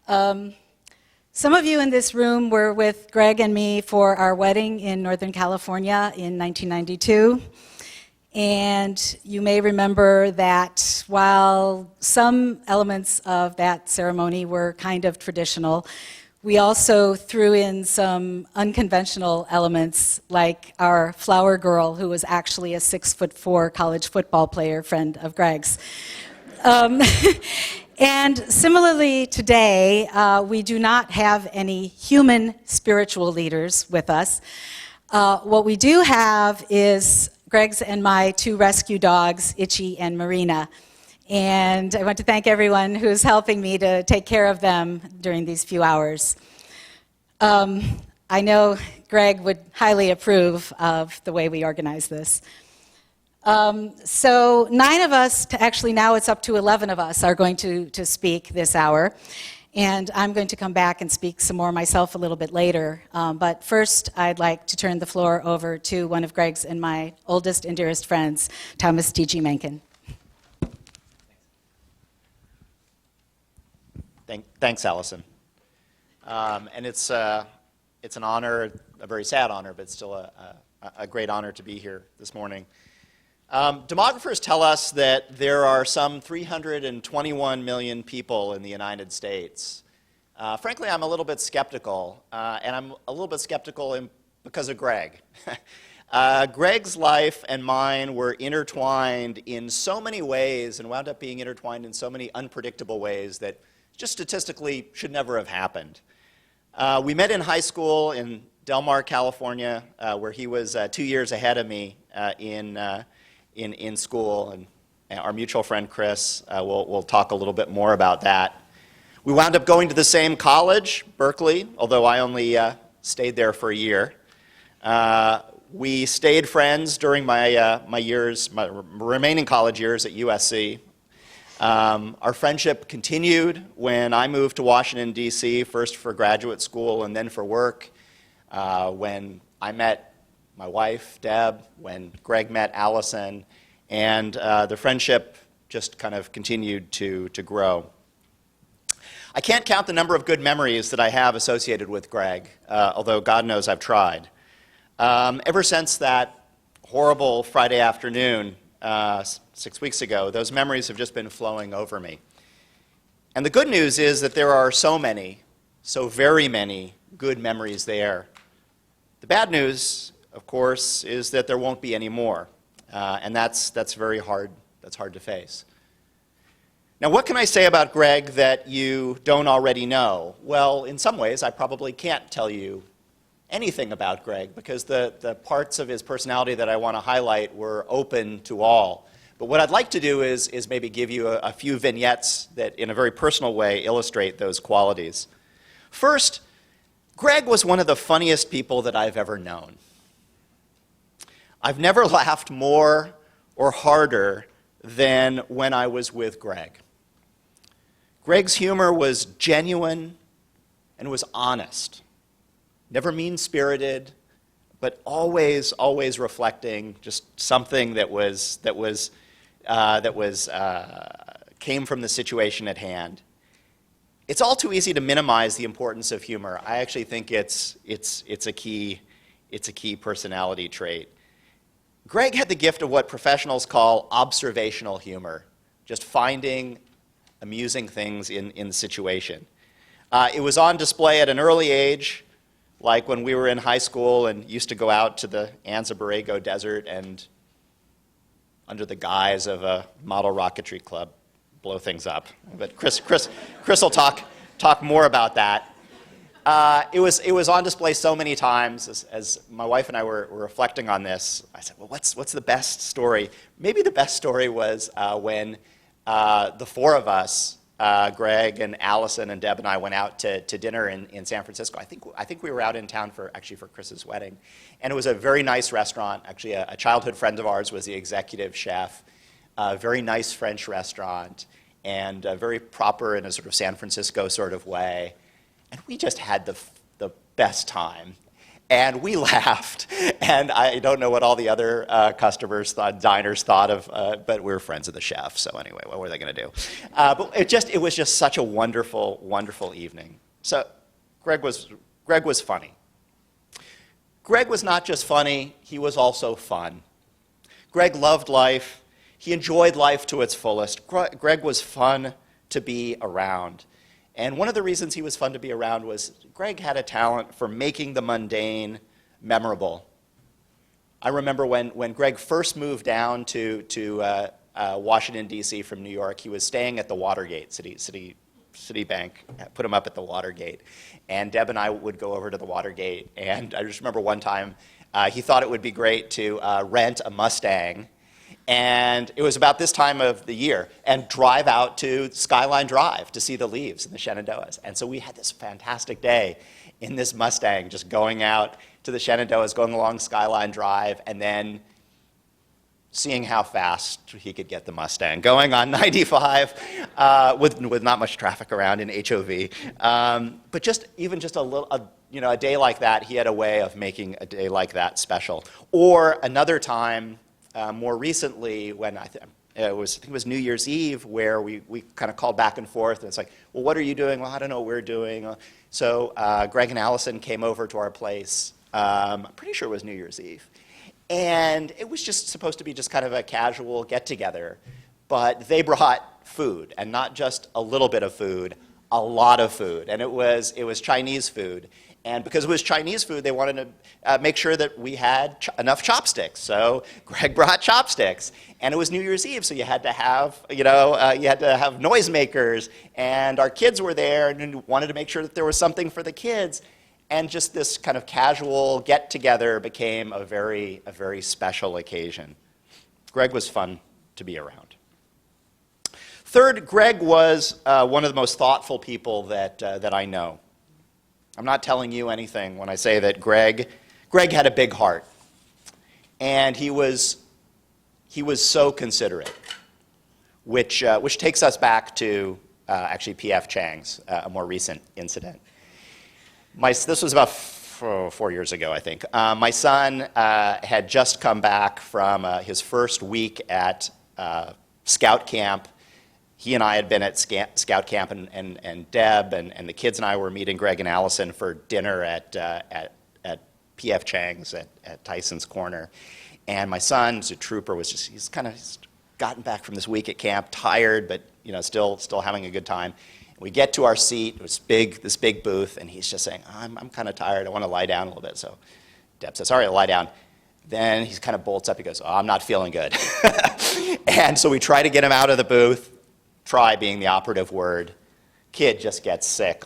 Some of you in this room were with Greg and me for our wedding in Northern California in 1992. And you may remember that while some elements of that ceremony were kind of traditional, we also threw in some unconventional elements, like our flower girl, who was actually a 6'4" college football player, friend of Greg's. And similarly today, we do not have any human spiritual leaders with us. What we do have is Greg's and my two rescue dogs, Itchy and Marina. And I want to thank everyone who's helping me to take care of them during these few hours. I know Greg would highly approve of the way we organize this. So 9 of us, actually now it's up to 11 of us, are going to speak this hour. And I'm going to come back and speak some more myself a little bit later. But first, I'd like to turn the floor over to one of Greg's and my oldest and dearest friends, Thomas T.G. Mahnken. Thanks, Alysoun. And it's an honor, a very sad honor, but still a great honor to be here this morning. Demographers tell us that there are some 321 million people in the United States. Frankly, I'm a little bit skeptical, and I'm a little bit skeptical because of Greg. Greg's life and mine were intertwined in so many ways and wound up being intertwined in so many unpredictable ways that just statistically should never have happened. We met in high school in Del Mar, California, where he was 2 years ahead of me in school, and our mutual friend Chris will talk a little bit more about that. We wound up going to the same college, Berkeley, although I only stayed there for a year. We stayed friends during my remaining college years at USC. Our friendship continued when I moved to Washington, D.C., first for graduate school and then for work, when I met my wife, Deb, when Greg met Alysoun, and the friendship just kind of continued to grow. I can't count the number of good memories that I have associated with Greg, although God knows I've tried. Ever since that horrible Friday afternoon 6 weeks ago, those memories have just been flowing over me. And the good news is that there are so many, so very many good memories there. The bad news, of course, is that there won't be any more, and that's very hard. That's hard to face. Now, what can I say about Greg that you don't already know? Well, in some ways, I probably can't tell you anything about Greg because the parts of his personality that I want to highlight were open to all. But what I'd like to do is maybe give you a few vignettes that, in a very personal way, illustrate those qualities. First, Greg was one of the funniest people that I've ever known. I've never laughed more or harder than when I was with Greg. Greg's humor was genuine and was honest, never mean-spirited, but always reflecting just something that came from the situation at hand. It's all too easy to minimize the importance of humor. I actually think it's a key personality trait. Greg had the gift of what professionals call observational humor, just finding amusing things in the situation. It was on display at an early age, like when we were in high school and used to go out to the Anza Borrego Desert and, under the guise of a model rocketry club, blow things up. But Chris will talk more about that. It was on display so many times. As my wife and I were reflecting on this, I said, well, what's the best story? Maybe the best story was when the 4 of us, Greg and Alysoun and Deb and I, went out to dinner in San Francisco. I think we were out in town for Chris's wedding. And it was a very nice restaurant. Actually, a childhood friend of ours was the executive chef. A very nice French restaurant, and very proper in a sort of San Francisco sort of way. And we just had the best time. And we laughed, and I don't know what all the other diners thought of, but we were friends of the chef, so anyway, what were they going to do? But it was just such a wonderful, wonderful evening. So Greg was funny. Greg was not just funny, he was also fun. Greg loved life. He enjoyed life to its fullest. Greg was fun to be around. And one of the reasons he was fun to be around was Greg had a talent for making the mundane memorable. I remember when Greg first moved down to Washington, D.C. from New York, he was staying at the Watergate, Citibank put him up at the Watergate. And Deb and I would go over to the Watergate, and I just remember one time he thought it would be great to rent a Mustang, and it was about this time of the year, and drive out to Skyline Drive to see the leaves and the Shenandoahs. And so we had this fantastic day in this Mustang, just going out to the Shenandoahs, going along Skyline Drive, and then seeing how fast he could get the Mustang, going on 95 with not much traffic around in HOV. But just a day like that, he had a way of making a day like that special. Or another time, more recently, when I think it was New Year's Eve, where we kind of called back and forth, and it's like, well, what are you doing? Well, I don't know what we're doing. So Greg and Alysoun came over to our place. I'm pretty sure it was New Year's Eve. And it was just supposed to be just kind of a casual get-together. But they brought food, and not just a little bit of food, a lot of food. And it was Chinese food. And because it was Chinese food, they wanted to make sure that we had enough chopsticks. So Greg brought chopsticks, and it was New Year's Eve, so you had to have, noisemakers, and our kids were there, and wanted to make sure that there was something for the kids. And just this kind of casual get-together became a very special occasion. Greg was fun to be around. Third, Greg was one of the most thoughtful people that I know. I'm not telling you anything when I say that Greg had a big heart, and he was so considerate, which takes us back to actually P.F. Chang's, a more recent incident. This was about 4 years ago, I think. My son had just come back from his first week at scout camp. He and I had been at scout camp, and Deb and the kids and I were meeting Greg and Alysoun for dinner at P.F. Chang's at Tyson's Corner. And my son, who's a trooper, he's kind of gotten back from this week at camp, tired, but still having a good time. We get to our seat, this big booth, and he's just saying, I'm kind of tired, I want to lie down a little bit. So Deb says, all right, lie down. Then he kind of bolts up, he goes, I'm not feeling good. And so we try to get him out of the booth, try being the operative word. Kid just gets sick.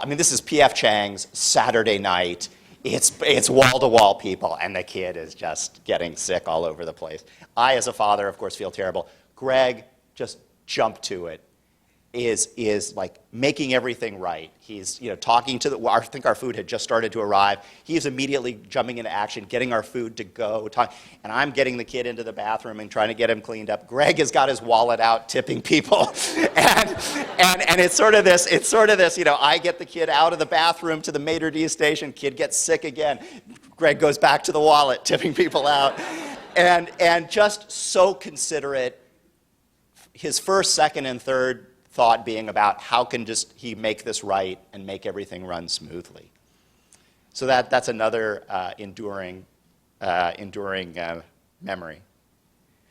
This is P.F. Chang's Saturday night. It's wall-to-wall people, and the kid is just getting sick all over the place. I, as a father, of course, feel terrible. Greg just jumped to it. Is like making everything right. He's talking to I think our food had just started to arrive. He's immediately jumping into action, getting our food to go. And I'm getting the kid into the bathroom and trying to get him cleaned up. Greg has got his wallet out, tipping people, and it's sort of this. I get the kid out of the bathroom to the maitre d' station. Kid gets sick again. Greg goes back to the wallet, tipping people out, and just so considerate. His first, second, and third thought being about how can he make this right and make everything run smoothly. So that's another enduring memory.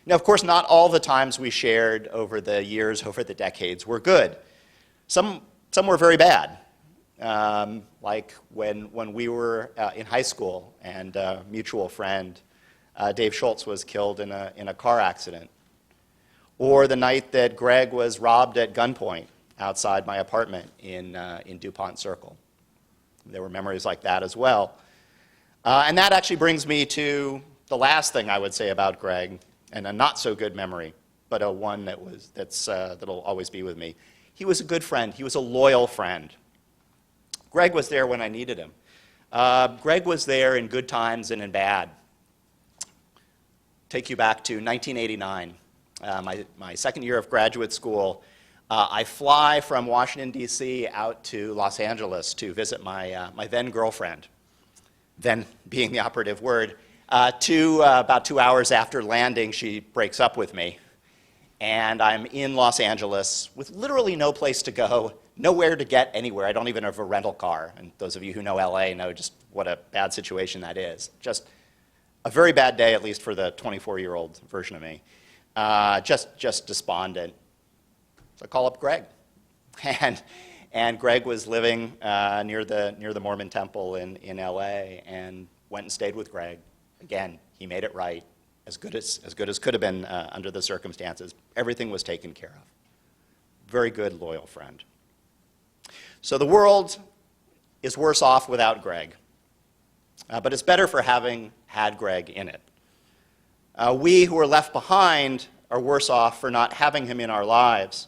Now, of course, not all the times we shared over the years, over the decades, were good. Some were very bad, like when we were in high school and a mutual friend, Dave Schultz, was killed in a car accident. Or the night that Greg was robbed at gunpoint outside my apartment in DuPont Circle. There were memories like that as well. And that actually brings me to the last thing I would say about Greg, and a not so good memory, but a one that'll always be with me. He was a good friend. He was a loyal friend. Greg was there when I needed him. Greg was there in good times and in bad. Take you back to 1989. My second year of graduate school, I fly from Washington, D.C. out to Los Angeles to visit my then girlfriend. then being the operative word, about 2 hours after landing, she breaks up with me. And I'm in Los Angeles with literally no place to go, nowhere to get anywhere. I don't even have a rental car. And those of you who know LA know just what a bad situation that is. Just a very bad day, at least for the 24-year-old version of me. Just despondent. So I call up Greg. And Greg was living near the Mormon temple in LA, and went and stayed with Greg. Again, he made it right, as good as could have been under the circumstances. Everything was taken care of. Very good, loyal friend. So the world is worse off without Greg, but it's better for having had Greg in it. We who are left behind are worse off for not having him in our lives,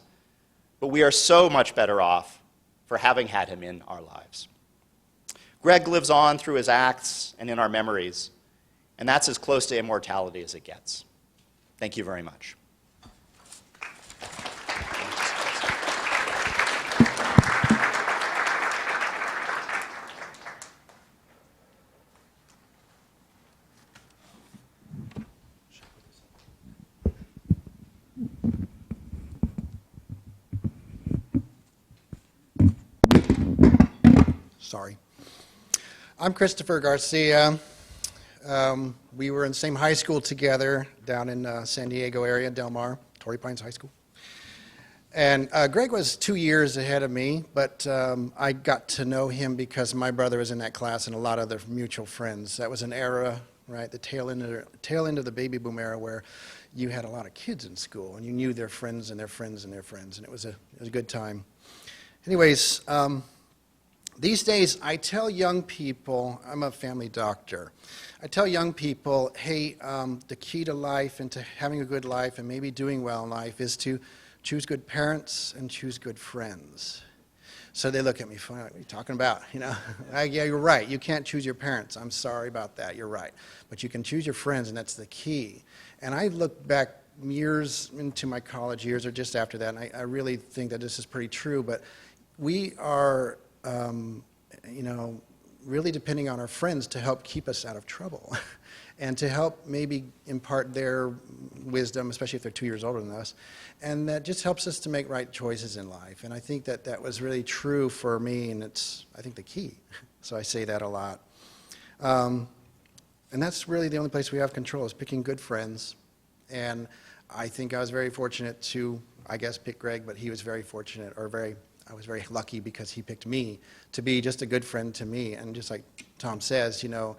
but we are so much better off for having had him in our lives. Greg lives on through his acts and in our memories, and that's as close to immortality as it gets. Thank you very much. Sorry. I'm Christopher Garcia. We were in the same high school together down in San Diego area, Del Mar, Torrey Pines High School. And Greg was 2 years ahead of me, but I got to know him because my brother was in that class and a lot of other mutual friends. That was an era, right, the tail end of the baby boom era where you had a lot of kids in school and you knew their friends and their friends and their friends, and it was a good time. Anyways, these days, I tell young people, I'm a family doctor, I tell young people, hey, the key to life and to having a good life and maybe doing well in life is to choose good parents and choose good friends. So they look at me funny, like, what are you talking about? You know, yeah, you're right. You can't choose your parents. I'm sorry about that. You're right. But you can choose your friends, and that's the key. And I look back years into my college years or just after that, and I really think that this is pretty true, but we are you know, really depending on our friends to help keep us out of trouble and to help maybe impart their wisdom, especially if they're 2 years older than us. And that just helps us to make right choices in life. And I think that that was really true for me, and it's, I think, the key. So I say that a lot. And that's really the only place we have control, is picking good friends. And I think I was very fortunate to, I guess, pick Greg, but he was very fortunate, or I was very lucky because he picked me to be just a good friend to me. And just like Tom says, you know,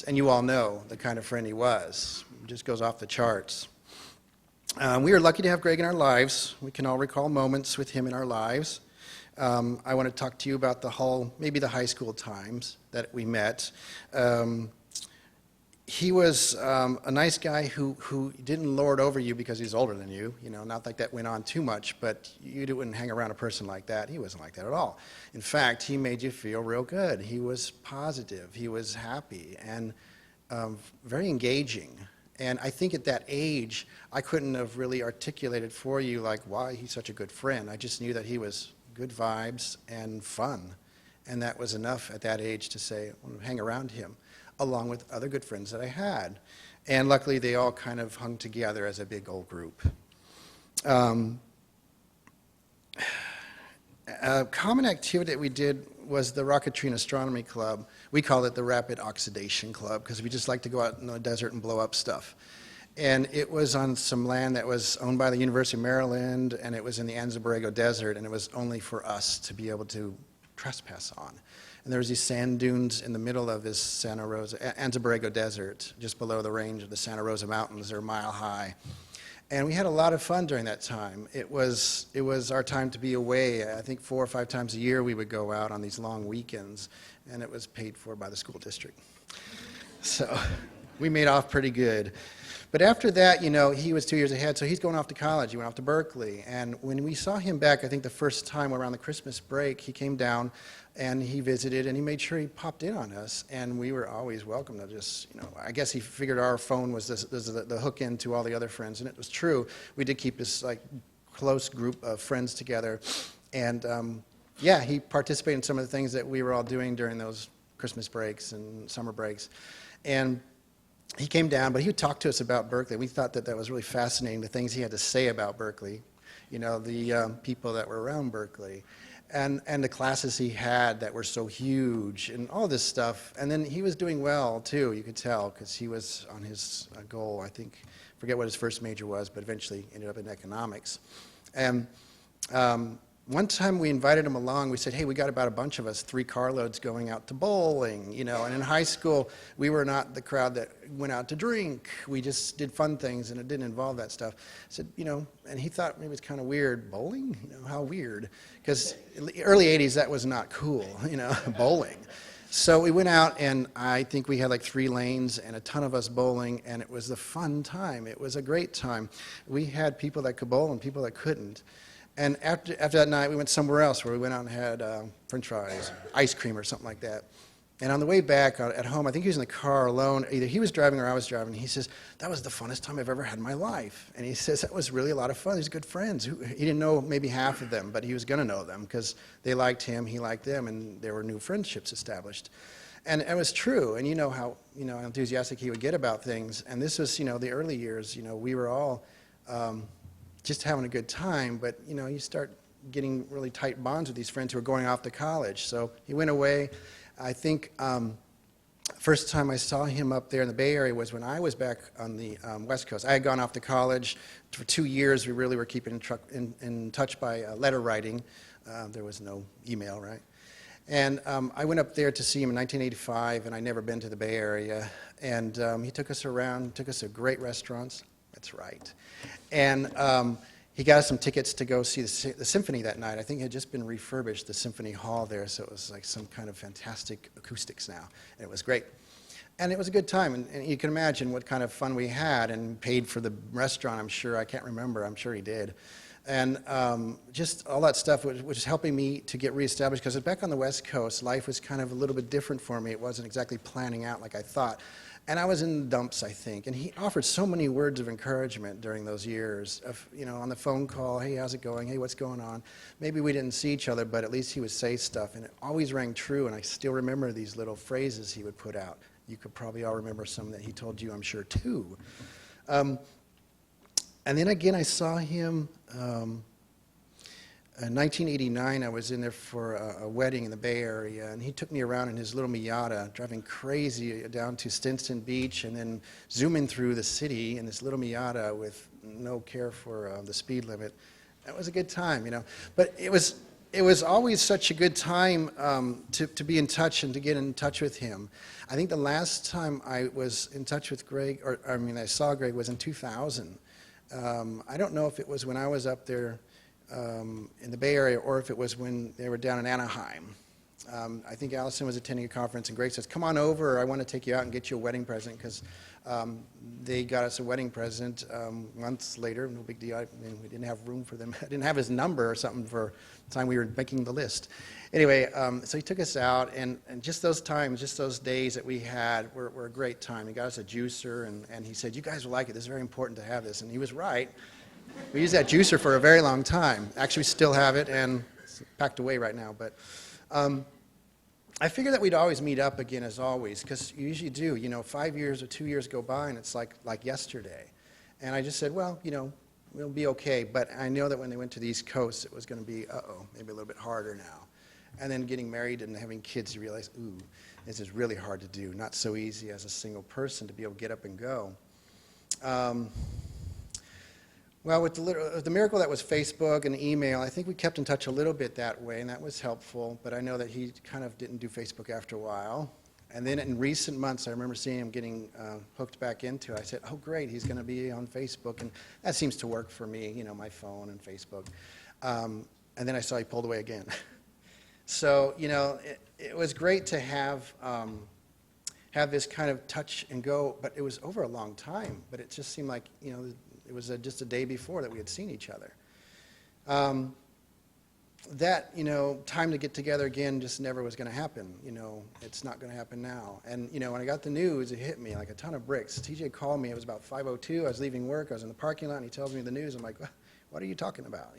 and you all know the kind of friend he was. It just goes off the charts. We are lucky to have Greg in our lives. We can all recall moments with him in our lives. I want to talk to you about maybe the high school times that we met. He was a nice guy who didn't lord over you because he's older than you. You know, not like that went on too much, but you wouldn't hang around a person like that. He wasn't like that at all. In fact, he made you feel real good. He was positive. He was happy and very engaging. And I think at that age, I couldn't have really articulated for you like why he's such a good friend. I just knew that he was good vibes and fun. And that was enough at that age to say, I want to hang around him, along with other good friends that I had. And luckily, they all kind of hung together as a big old group. A common activity that we did was the Rocketry and Astronomy Club. We called it the Rapid Oxidation Club because we just like to go out in the desert and blow up stuff. And it was on some land that was owned by the University of Maryland, and it was in the Anza-Borrego Desert, and it was only for us to be able to trespass on. And there was these sand dunes in the middle of this Anza-Borrego Desert, just below the range of the Santa Rosa Mountains. They're a mile high. And we had a lot of fun during that time. It was our time to be away. I think 4 or 5 times a year we would go out on these long weekends, and it was paid for by the school district. So we made off pretty good. But after that, you know, he was 2 years ahead, so he's going off to college. He went off to Berkeley. And when we saw him back, I think the first time around the Christmas break, he came down and he visited, and he made sure he popped in on us. And we were always welcome to just, you know, I guess he figured our phone was the hook in to all the other friends. And it was true. We did keep this, like, close group of friends together. And, yeah, he participated in some of the things that we were all doing during those Christmas breaks and summer breaks. And he came down, but he would talk to us about Berkeley. We thought that that was really fascinating, the things he had to say about Berkeley, you know, the people that were around Berkeley, and the classes he had that were so huge, and all this stuff. And then he was doing well, too, you could tell, because he was on his goal, I think, forget what his first major was, but eventually ended up in economics. And one time we invited him along. We said, hey, we got about a bunch of us, 3 carloads going out to bowling, you know. And in high school, we were not the crowd that went out to drink. We just did fun things, and it didn't involve that stuff. I said, you know, and he thought maybe it was kind of weird. Bowling? You know, how weird? Because in the early 80s, that was not cool, you know, bowling. So we went out, and I think we had like 3 lanes and a ton of us bowling, and it was a fun time. It was a great time. We had people that could bowl and people that couldn't. And after that night, we went somewhere else where we went out and had french fries, ice cream or something like that. And on the way back at home, I think he was in the car alone. Either he was driving or I was driving. He says, that was the funnest time I've ever had in my life. And he says, that was really a lot of fun. These good friends. He didn't know maybe half of them, but he was going to know them because they liked him, he liked them, and there were new friendships established. And it was true. And you know how enthusiastic he would get about things. And this was, the early years. We were all just having a good time, but you start getting really tight bonds with these friends who are going off to college. So he went away. I think first time I saw him up there in the Bay Area was when I was back on the West Coast. I had gone off to college. For 2 years, we really were keeping in touch by letter writing. There was no email, right? And I went up there to see him in 1985, and I'd never been to the Bay Area. And he took us around, took us to great restaurants. That's right. And he got us some tickets to go see the symphony that night. I think it had just been refurbished, the symphony hall there, so it was like some kind of fantastic acoustics now. And it was great. And it was a good time, and you can imagine what kind of fun we had, and paid for the restaurant, I'm sure. I can't remember. I'm sure he did. And just all that stuff was helping me to get reestablished, because back on the West Coast, life was kind of a little bit different for me. It wasn't exactly planning out like I thought. And I was in the dumps, I think. And he offered so many words of encouragement during those years of, on the phone call, hey, how's it going? Hey, what's going on? Maybe we didn't see each other, but at least he would say stuff. And it always rang true, and I still remember these little phrases he would put out. You could probably all remember some that he told you, I'm sure, too. And then again, I saw him in 1989. I was in there for a wedding in the Bay Area, and he took me around in his little Miata, driving crazy down to Stinson Beach, and then zooming through the city in this little Miata with no care for the speed limit. That was a good time, But it was always such a good time to be in touch and to get in touch with him. I think the last time I was in touch with Greg, I saw Greg, was in 2000. I don't know if it was when I was up there in the Bay Area, or if it was when they were down in Anaheim. I think Alysoun was attending a conference, and Greg says, come on over, I want to take you out and get you a wedding present, because they got us a wedding present months later. No big deal. We didn't have room for them. I didn't have his number or something for the time we were making the list. Anyway, so he took us out, and just those times, just those days that we had were a great time. He got us a juicer, and he said, you guys will like it. This is very important to have this. And he was right. We used that juicer for a very long time. Actually, we still have it, and it's packed away right now. But I figured that we'd always meet up again, as always, because you usually do. 5 years or 2 years go by, and it's like yesterday. And I just said, well, we'll be okay. But I know that when they went to the East Coast, it was going to be, maybe a little bit harder now. And then getting married and having kids, you realize, ooh, this is really hard to do. Not so easy as a single person to be able to get up and go. Well, with the miracle that was Facebook and email, I think we kept in touch a little bit that way, and that was helpful. But I know that he kind of didn't do Facebook after a while. And then in recent months, I remember seeing him getting hooked back into it. I said, oh, great, he's going to be on Facebook. And that seems to work for me, my phone and Facebook. And then I saw he pulled away again. So, it was great to have this kind of touch and go, but it was over a long time. But it just seemed like, it was just a day before that we had seen each other. That, time to get together again just never was going to happen. It's not going to happen now. And, when I got the news, it hit me like a ton of bricks. TJ called me. It was about 5:02. I was leaving work. I was in the parking lot, and he tells me the news. I'm like, what are you talking about?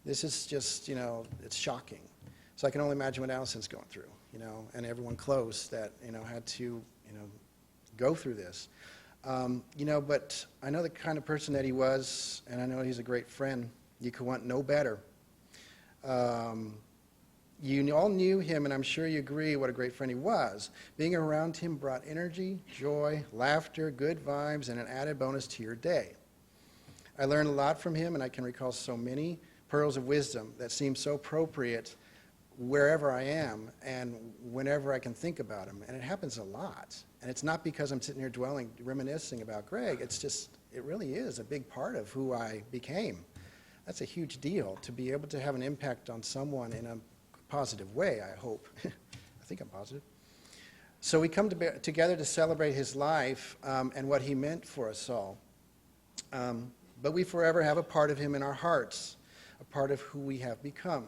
This is just, it's shocking. So I can only imagine what Alyson's going through, and everyone close that, had to, go through this. But I know the kind of person that he was, and I know he's a great friend. You could want no better. You all knew him, and I'm sure you agree what a great friend he was. Being around him brought energy, joy, laughter, good vibes, and an added bonus to your day. I learned a lot from him, and I can recall so many pearls of wisdom that seem so appropriate wherever I am and whenever I can think about him. And it happens a lot. And it's not because I'm sitting here reminiscing about Greg. It's just, it really is a big part of who I became. That's a huge deal, to be able to have an impact on someone in a positive way, I hope. I think I'm positive. So we come together to celebrate his life and what he meant for us all. But we forever have a part of him in our hearts, a part of who we have become.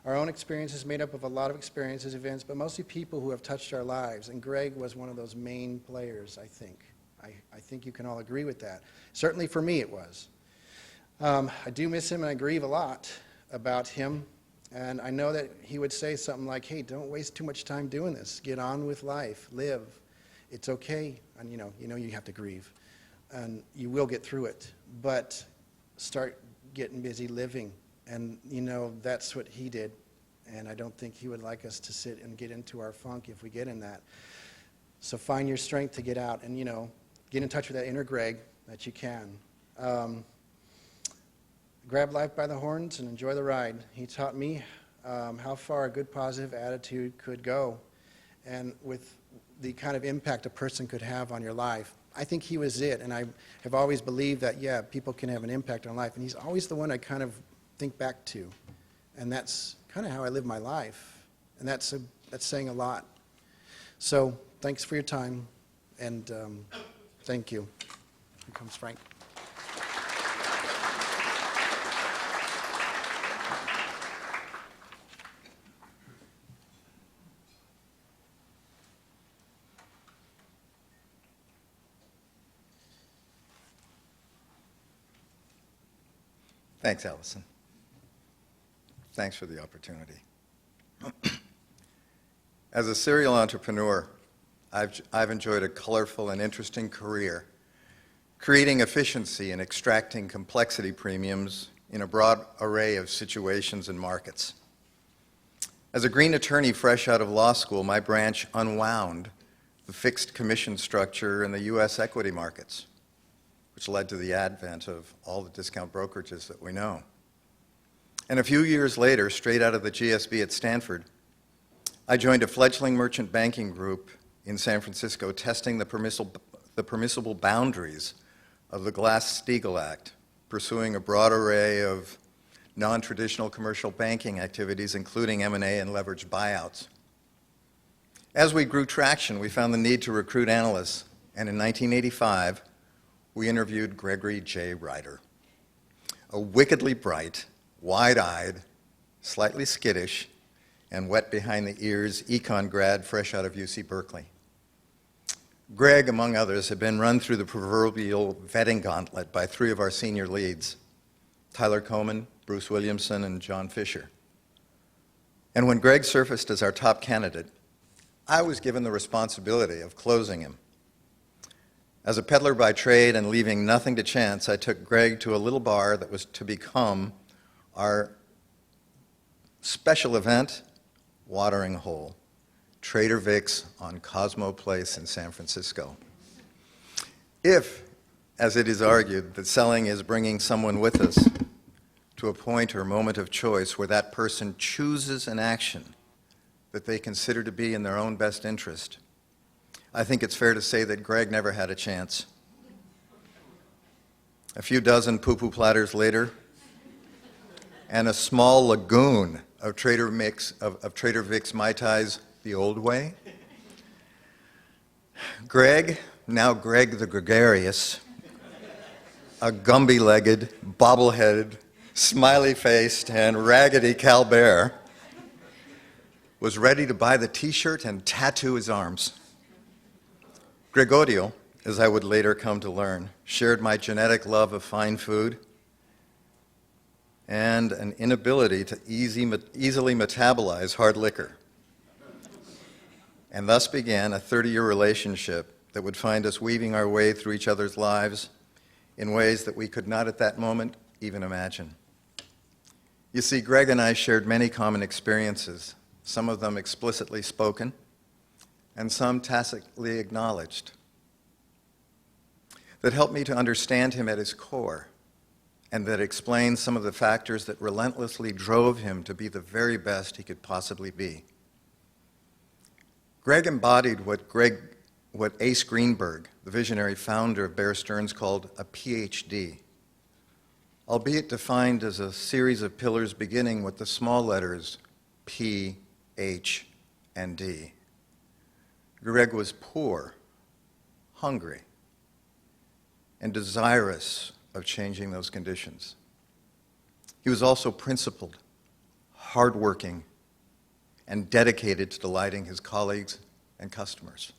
Our own experience is made up of a lot of experiences, events, but mostly people who have touched our lives. And Greg was one of those main players, I think. I think you can all agree with that. Certainly for me it was. I do miss him, and I grieve a lot about him. And I know that he would say something like, hey, don't waste too much time doing this. Get on with life. Live. It's okay. And you have to grieve. And you will get through it. But start getting busy living. And, that's what he did. And I don't think he would like us to sit and get into our funk if we get in that. So find your strength to get out and, get in touch with that inner Greg that you can. Grab life by the horns and enjoy the ride. He taught me how far a good positive attitude could go and with the kind of impact a person could have on your life. I think he was it, and I have always believed that, yeah, people can have an impact on life, and he's always the one I kind of think back to, and that's kind of how I live my life, and that's saying a lot. So thanks for your time, and thank you. Here comes Frank. Thanks, Alysoun. Thanks for the opportunity. As a serial entrepreneur, I've enjoyed a colorful and interesting career, creating efficiency and extracting complexity premiums in a broad array of situations and markets. As a green attorney fresh out of law school, my branch unwound the fixed commission structure in the U.S. equity markets, which led to the advent of all the discount brokerages that we know. And a few years later, straight out of the GSB at Stanford, I joined a fledgling merchant banking group in San Francisco testing the permissible boundaries of the Glass-Steagall Act, pursuing a broad array of non-traditional commercial banking activities, including M&A and leveraged buyouts. As we grew traction, we found the need to recruit analysts, and in 1985, we interviewed Gregory J. Reiter, a wickedly bright, wide-eyed, slightly skittish, and wet behind the ears econ grad fresh out of UC Berkeley. Greg, among others, had been run through the proverbial vetting gauntlet by three of our senior leads, Tyler Coleman, Bruce Williamson, and John Fisher. And when Greg surfaced as our top candidate, I was given the responsibility of closing him. As a peddler by trade and leaving nothing to chance, I took Greg to a little bar that was to become our special event watering hole, Trader Vic's on Cosmo Place in San Francisco. If, as it is argued, that selling is bringing someone with us to a point or moment of choice where that person chooses an action that they consider to be in their own best interest, I think it's fair to say that Greg never had a chance. A few dozen poo-poo platters later, and a small lagoon of Trader Vic's Mai Tais the old way, Greg, now Greg the gregarious, a Gumby-legged, bobble-headed, smiley-faced, and raggedy Calbear, was ready to buy the T-shirt and tattoo his arms. Gregorio, as I would later come to learn, shared my genetic love of fine food and an inability to easily metabolize hard liquor. And thus began a 30-year relationship that would find us weaving our way through each other's lives in ways that we could not at that moment even imagine. You see, Greg and I shared many common experiences, some of them explicitly spoken, and some tacitly acknowledged, that helped me to understand him at his core, and that explained some of the factors that relentlessly drove him to be the very best he could possibly be. Greg embodied what Ace Greenberg, the visionary founder of Bear Stearns, called a PhD, albeit defined as a series of pillars beginning with the small letters P, H, and D. Greg was poor, hungry, and desirous of changing those conditions. He was also principled, hardworking, and dedicated to delighting his colleagues and customers.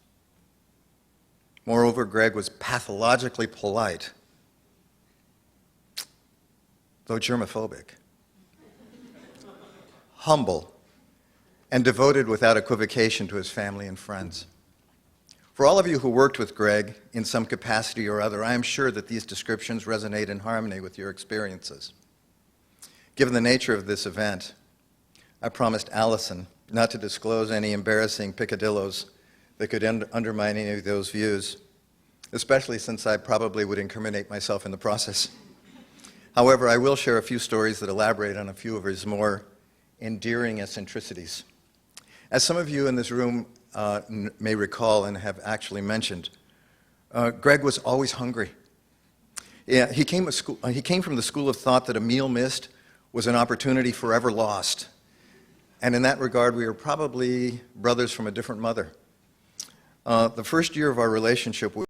Moreover, Greg was pathologically polite, though germophobic, humble, and devoted without equivocation to his family and friends. For all of you who worked with Greg in some capacity or other, I am sure that these descriptions resonate in harmony with your experiences. Given the nature of this event, I promised Alysoun not to disclose any embarrassing peccadillos that could undermine any of those views, especially since I probably would incriminate myself in the process. However, I will share a few stories that elaborate on a few of his more endearing eccentricities. As some of you in this room may recall and have actually mentioned, Greg was always hungry. Yeah, he came from the school of thought that a meal missed was an opportunity forever lost. And in that regard, we are probably brothers from a different mother. The first year of our relationship, we